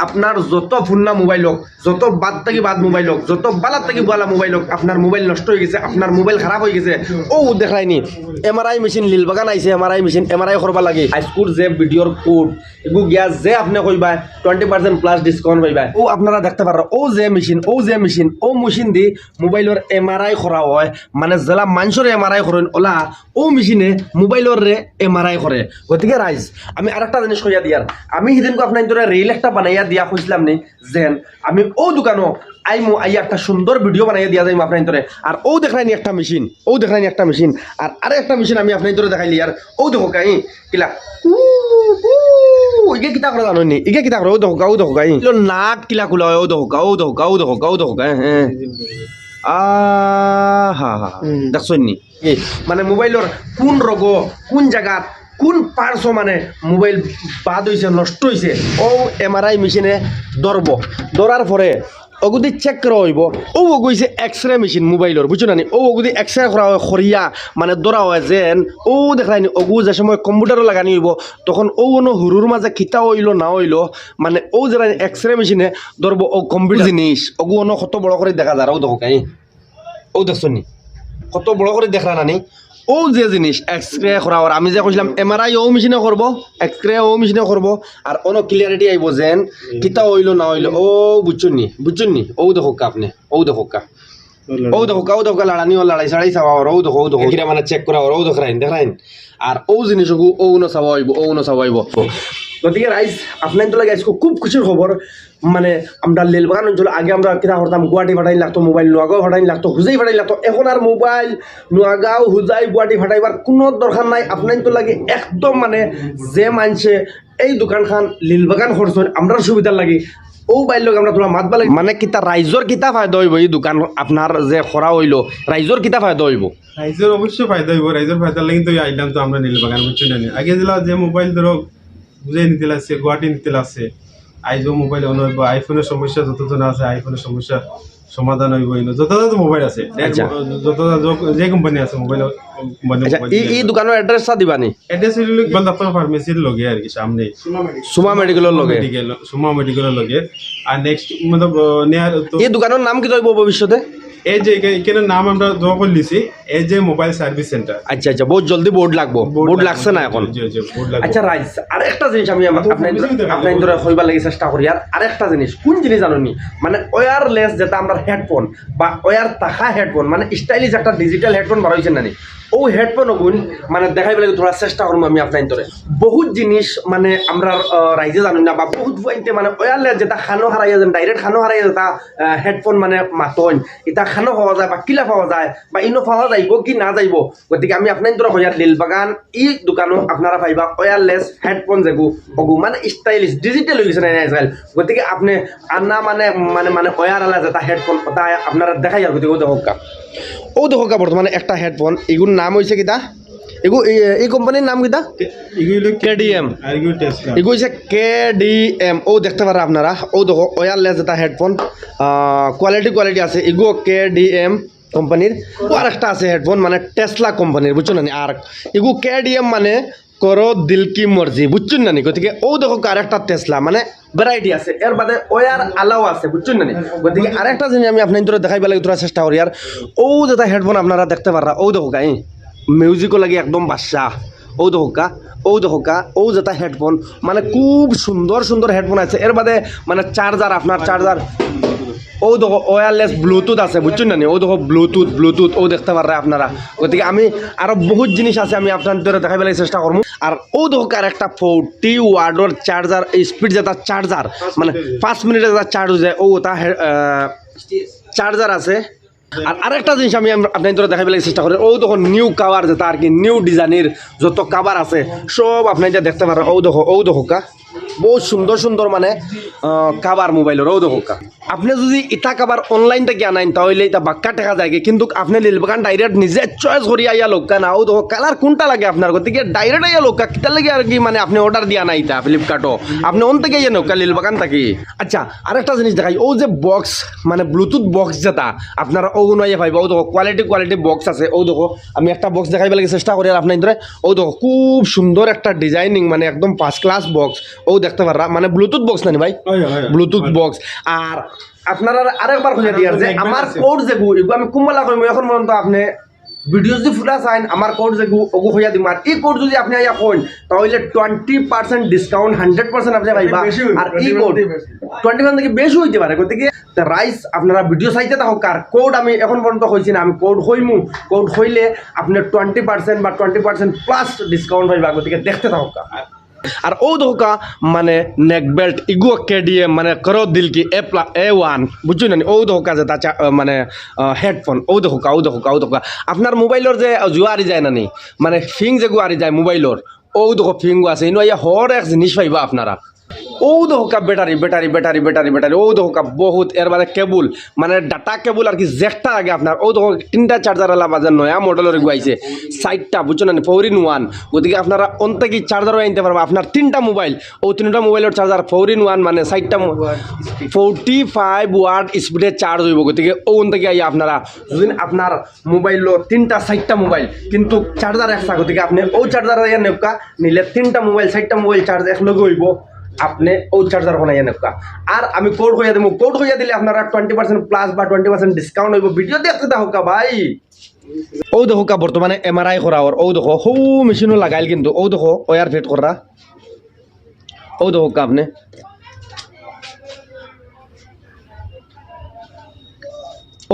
আপনার যত ফুন্না মোবাইল হোক, যত বাদ থেকে বাদ মোবাইল হোক, যত বালার থেকে বালা মোবাইল হোক, আপনার মোবাইল নষ্ট হয়ে গেছে, আপনার মোবাইল খারাপ হয়ে গেছে, ও দেখায়নি এমআরআই মেশিন লিলবাগান আইছে, এমআরআই মেশিন এমআরআই করবা লাগে। আইসকুর যে ভিডিওর কোড এগু গ্যাস যে আপনি কইবা 20% প্লাস ডিসকাউন্ট পাইবা, ও আপনারা দেখতে পারো ও যে মেশিন ও মেশিন দি মোবাইলের এমআরআই করা হয়, মানে জেলা মানুষের এমআরআই করেন ওলা ও মেশিনে মোবাইলের রে এমআরআই করে। গতিকে রাইজ আমি আরেকটা জিনিস কইয়া দিয়ার, আমি সেদিনকে আপনার ধরে রিল একটা বানাইয়া দিয়া কইছিলাম নি যেন আমি ও দোকানও আইমু আইয়া একটা সুন্দর ভিডিও বানাইয়া দিয়া যাইম আপনার ধরে। আর ও দেখায়নি একটা মেশিন, আর আরে একটা মেশিন আমি আপনার ধরে দেখাইলি। আর ও দেখো কাই কিলা ইগে কিতা করে জানো নি, ইগে কিতা করে ও দেখো গাই নাক কিলা কুলা ও দেখো গাই। হ্যাঁ হা দেখছেন নি মানে মোবাইলের কোন রোগ কোন জায়গা কোন পার্টসও মানে মোবাইল বাদ হয়েছে নষ্ট হয়েছে ও এমআরআই মেশিনে ধরার পরে ওগুদি চেক করা হইব। ও গইছে এক্সরে মেশিন মোবাইলের, বুঝছো না নি? ও ওগুদি এক্সরে করা হয় খরিয়া মানে ধরা হয় যেন ও দেখায়নি ওগু যে সময় কম্পিউটারও লাগানি হইব তখন ও কোনো হুরুর মাঝে খিতা হইলো না হইলো মানে ও যারা এক্সরে মেশিনে ধরবো ও কম্পিউটার জিনিস ওগু অন্য কত বড় করে দেখা যায়। ও দেখো কাই ও দেখছো নি কত বড় করে দেখা নানি ও যে জিনিস এক্সরে করা আর আমি যে কইছিলাম এমআরআই ও মেশিনে করব, এক্সরে ও মেশিনে করব, আর অন ক্লিয়ারিটি আইব যেন কিতা হইলো না হইলো। ও বুঝছুন নি ও দেখো আপনি ও দেখো লড়াই সাড়াই চাওয়া ও দেখো কিরা মানে চেক করা ও দেখাইন আর ও জিনিস ও চাওয়া হইব। গতিকে রাইজ আপনার তো লাগে আজকে খুব খুশির খবর, মানে আমরা লেলবাগান অঞ্চল আগে আমরা কিনা করতাম গুয়াহাটি ফাটাইন লাগতো, মোবাইল নোয়াগাঁও ফাটাইন লাগতো, হুজাই ফাটাইন লাগতো। এখন আর মোবাইল নোয়াগাঁও হুজাই গুয়াহাটি ফাটাইবার কোনো দরকার নাই। আপনার তো লাগে একদম মানে যে মানছে এই দোকানখান লীলবাগান করছেন আমরা সুবিধার লাগে ও বাইর আমরা তোরা মাতবা লাগে মানে কিতা রাইজর কিতা ফায়দা হইব এই দোকান আপনার যে খরা হইলো রাইজর কিতা ফায়দা হইব? রাইজর অবশ্যই ফায়দা হইব। রাইজর ফায়দা লাগে কিন্তু আইলাম তো আমরা নীলবাগান বুঝছি না আগে দিলা যে মোবাইল ধরো বুঝে নিতে লাগছে গুয়াহাটি নিতে লাগছে আইজও মোবাইল অন হইব, আইফোনের সমস্যা যতজন আছে আইফোনের সমস্যা সমাধান হইব। যত মোবাইল আছে যত যে কোম্পানি আছে মোবাইল এই দোকানের অ্যাড্রেসটা দিবানি? অ্যাড্রেস হইল গোলদাপ্পা ফার্মেসির লগে আর কি সামনে সুমা মেডিকেলের লগে। আর নেক্সট মতলব নিয়ার এই দোকানের নাম কি হইব ভবিষ্যতে? এই যে এখানে নাম আমরা জমা করে লিছি এই যে মোবাইল সার্ভিস সেন্টার। আচ্ছা বহুত জলদি বোর্ড লাগবো, বোর্ড লাগছে না এখন? আচ্ছা রাইজ আর একটা জিনিস আমি আপনার হইবার লাগে চেষ্টা করি। আর আরেকটা জিনিস কোন জিনিস জানি মানে ওয়্যারলেস যেটা আমরা হেডফোন বা ওয়্যার থাকা হেডফোন মানে স্টাইলিশ একটা ডিজিটাল হেডফোন বার হয়েছে নানি ও হেডফোন গুণ মানে দেখাই পেলে থোড়া চেষ্টা করবো আমি আপনার ধরে বহুত জিনিস মানে আমরা রাইজে জানি না বা বহুত পয়েন্টে মানে ওয়্যারলেস যেটা খানো হারাইয়া যেন ডাইরেক্ট খানো হারাইয়া যেটা হেডফোন মানে মাতন এটা খানো পাওয়া যায় বা কিলা পাওয়া যায় বা ইনো পাওয়া যাইব কি না যাইব। গতিকে আমি আপনার ধরে হইয়ার লীলবাগান ই দোকানো আপনারা পাইবা ওয়্যারলেস হেডফোন যেগু ওগু মানে স্টাইলিশ ডিজিটাল হয়ে গেছে না আজকাল। গতিকে আপনি আনা মানে মানে মানে ওয়্যারলেস যেটা হেডফোন ওটা আপনারা দেখাই আর গতিকে ও দেখো বর্তমানে একটা হেডফোন এগুলোর নাম হয়েছে কিতা এই কোম্পানির নাম কিতা কেডিএম এগুলো হচ্ছে কেডিএম। ও দেখতে পারা আপনারা ও দেখো ওয়্যারলেস এটা হেডফোন কোয়ালিটি আছে এগুলো কেডিএম কোম্পানির। আর একটা আছে হেডফোন মানে টেসলা কোম্পানির বুঝছো না আর এগুলো কেডিএম মানে করো দিল কি মর্জি বুঝছেন না? গতিকে ও দেখো আরেকটা টেসলা মানে ভ্যারাইটি আছে এর বাদে ওয়ার আলাও আছে বুঝছেন না? গতিকে আরেকটা জিনিস আমি আপনার তোরা দেখাইবার লাগে তোরা চেষ্টা করি। আর ও যেটা হেডফোন আপনারা দেখতে পারা ও দেখো গাই মিউজিকও লাগে একদম বাদশাহ। ও দেখো ও যেটা হেডফোন মানে খুব সুন্দর হেডফোন আছে। এর বাদে মানে চার্জার আপনার চার্জার ও দেখো ওয়্যারলেস ব্লুটুথ আছে বুঝছেন না? ও দেখো ব্লুটুথ ও দেখতে পারে আপনারা। গতিকে আমি আরো বহুত জিনিস আছে আমি আপনাদের দেখাই পেলে চেষ্টা করবো। আর ও দেখো আর একটা 40 ওয়াটের চার্জার স্পিড যেটা চার্জার মানে 5 মিনিটে যেটা চার্জ হয়ে যায় ও ওটা চার্জার আছে। আর আরেকটা জিনিস আমি আপনাদের দেখাই পেলে চেষ্টা করি ও দেখো নিউ কাভার যেটা আর কি নিউ ডিজাইনের যত কাভার আছে সব আপনার দেখতে পারেন। ও দেখো বহুত সুন্দর মানে কাভার মোবাইলের ও দেখো আপনি যদি ইটা কাভার অনলাইন থেকে আনাইন তাহলে এটা বাক্কা টেকা যায় কিন্তু আপনি লীলবাগান ডাইরেক্ট নিজে চয়েস করি আইয়া লোকা না ও দেখো কালার কোনটা লাগে আপনার গতিকে ডাইরেক্ট আইয়া লোকা কিতা লাগে আর কি মানে আপনি অর্ডার দিয়া নাই তা ফ্লিপকার্টও আপনি অন থেকে ইয়ে নৌকা লীলবাগান থাকি। আচ্ছা আরেকটা জিনিস দেখাই ও যে বক্স মানে ব্লুটুথ বক্স যেটা আপনারা ও নয় পাইবা ও দেখো কোয়ালিটি বক্স আছে। ও দেখো আমি একটা বক্স দেখাইবার লাগে চেষ্টা করি আর আপনার ও দেখো খুব সুন্দর একটা ডিজাইনিং মানে একদম ফার্স্ট ক্লাস বক্স ও দেখতে পাররা মানে ব্লুটুথ বক্স না ভাই ব্লুটুথ বক্স আর আপনারা আরেকবার খুঁজে দিয়ার যে আমার কোড যেগু এগু আমি কুম্বলা কইম এখন পর্যন্ত আপনি ভিডিও যদি ফুলা চাইন আমার কোড যেগু ওগু হইয়া দিম আর এই কোড যদি আপনি আইয়া কইন তাহলে 20% ডিসকাউন্ট 100% আপনি পাইবা আর এই কোড 20% থেকে বেশি হইতে পারে গতিকে রাইস আপনারা ভিডিও চাইতে থাকুক আর কোড আমি এখন পর্যন্ত কইছি না আমি কোড হইমু কোড হইলে আপনি 20% বা 20% প্লাস ডিসকাউন্ট পাইবা গতিকে দেখতে থাকুক আর ও দোকা মানে নেক বেল্ট ইগু কেডিএম মানে করো দিল কি A1 বুঝছো না ও দোকা যে তা মানে হেডফোন ও দোকা আপনার মোবাইলের যে জুয়ারি যায় না নি মানে ফিং যে গুয়ারি যায় মোবাইলের ও দোকা ফিং আছে ইনো ইয়া হর এক জিনিস পাইবা আপনারা ও দোকা ব্যাটারি ও দোকা বহুত এর মানে কেবল মানে ডাটা কেবল আর কি জেকটা আগে আপনার ও দোকা তিনটা চার্জার আলা বাজার নয়া মডেলের গুয়াইছে সাইডটা বুঝছো না 4-in-1 ওদিকে আপনারা অন্তে কি চার্জারও আনতে পারবা আপনার তিনটা মোবাইল ও তিনটা মোবাইলের চার্জার 4-in-1 মানে সাইডটা 45 ওয়াট স্পিডে চার্জ হইব গতিকে ও অন্তে কি আপনারা যদি আপনার মোবাইল তিনটা সাইডটা মোবাইল কিন্তু চার্জার একসা গতিকে আপনি ও চার্জার নেবকা নিলে তিনটা মোবাইল সাইডটা মোবাইল চার্জ একলগে হইব আপনি ও চার্জার বানাইয়া নেবকা আর আমি কোড হইয়া দেবো কোড হইয়া দিলে আপনারা 20% প্লাস বা 20% ডিসকাউন্ট হইব ভিডিও দেখতে থাকুকা ভাই ও দেখোকা বর্তমানে MRI করা ওর ও দেখো হৌ মেশিনও লাগাইল কিন্তু ও দেখো ওয়ার ফিট করা ও দেখোকা আপনি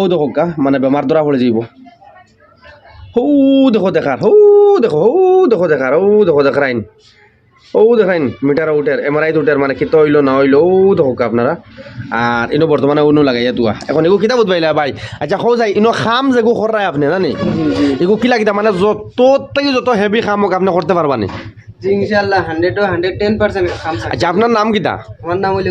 ও দেখোকা মানে বেমার ধরা পড়ে যাইব হৌ দেখো দেখার দেখার ও দেখো দেখার ও দেখেন মিটার আউটের MRI উঠের মানে কিতো হইলো না হইলো ও দেখো আপনারা আর ইনো বর্তমানে উনো লাগাইয়া তুয়া এখন এগু কিতা বুঝবাইলা ভাই আচ্ছা খাও যাই ইনো খাম যেগু করাই আপনি জানি এগু কি লাগিতা মানে যত থেকে যত হেভি খামক আপনি করতে পারবানি জি ইনশাআল্লাহ 110% কাম আচ্ছা আপনার নাম কিতা আমার নাম হইলো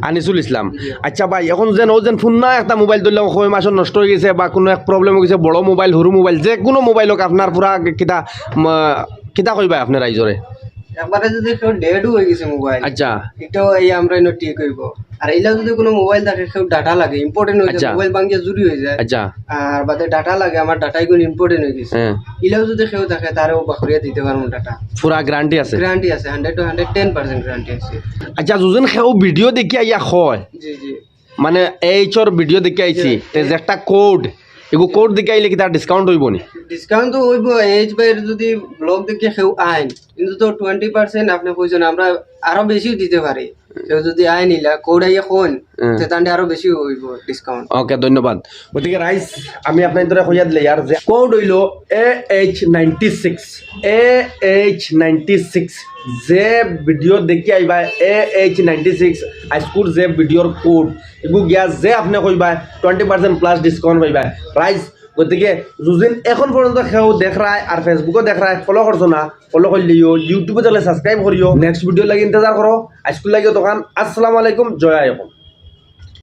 আনিসুল ইসলাম আচ্ছা ভাই এখন যেন ও যেন ফোন না একটা মোবাইল ধরলে কয় মাসের নষ্ট হয়ে গেছে বা কোনো এক প্রবলেম হয়ে গেছে বড় মোবাইল সরু মোবাইল যে কোনো মোবাইলক আপনার পুরা কিতা কিতা কইবা আপনি রাইজরে একবারে যদি কেউ ডেডও হয়ে গেছে মোবাইল আচ্ছা এটাও এই আমরা ইনো ঠিক হইব আর এইলা যদি কোনো মোবাইল থাকে কেউ ডাটা লাগে ইম্পর্টেন্ট হয়ে যায় মোবাইল ভাঙিয়া জুরি হয়ে যায় আচ্ছা আর বাদে ডাটা লাগে আমার ডাটাই গুলো ইম্পর্টেন্ট হয়ে গেছে ইলাও যদি কেউ থাকে তারও বাখরিয়া দিতে পারবো ডাটা পুরা গ্যারান্টি আছে 100 to 110% গ্যারান্টি আছে আচ্ছা যজন কেউ ভিডিও দেখি আইয়া হয় জি মানে এইচর ভিডিও দেখি আইছি তে যে একটা কোড এগো কোড দেখি আইলে কি তার ডিসকাউন্ট হইব নি ডিসকাউন্ট তো হইব এইচ বাইরে যদি ব্লগ দেখে কেউ আইন কিন্তু তো 20% আপনি কইছেন আমরা আরো বেশি দিতে পারি কেউ যদি আই নিলা কোড আইয়া কোন তেতান্ডে আরো বেশি হইব ডিসকাউন্ট ওকে ধন্যবাদ গতিকে রাইস আমি আপনার ধরে কইয়া দিলে ইয়ার যে কোড হইলো AH96 যে ভিডিও দেখি আইবা AH96 আইস্কুর যে ভিডিওর কোড এগু গিয়া যে আপনি কইবা 20% প্লাস ডিসকাউন্ট পাইবা রাইস গতিকে যুজিন এখন পর্যন্ত কেউ দেখ রায় আর ফেসবুকও দেখ রায় ফলো করছো না ফলো করলিও ইউটিউবে চলে সাবস্ক্রাইব করিও নেক্সট ভিডিও লাগে ইন্তজার করো আজকুল লাগিও দোকান আসসালামু আলাইকুম জয় আয়কম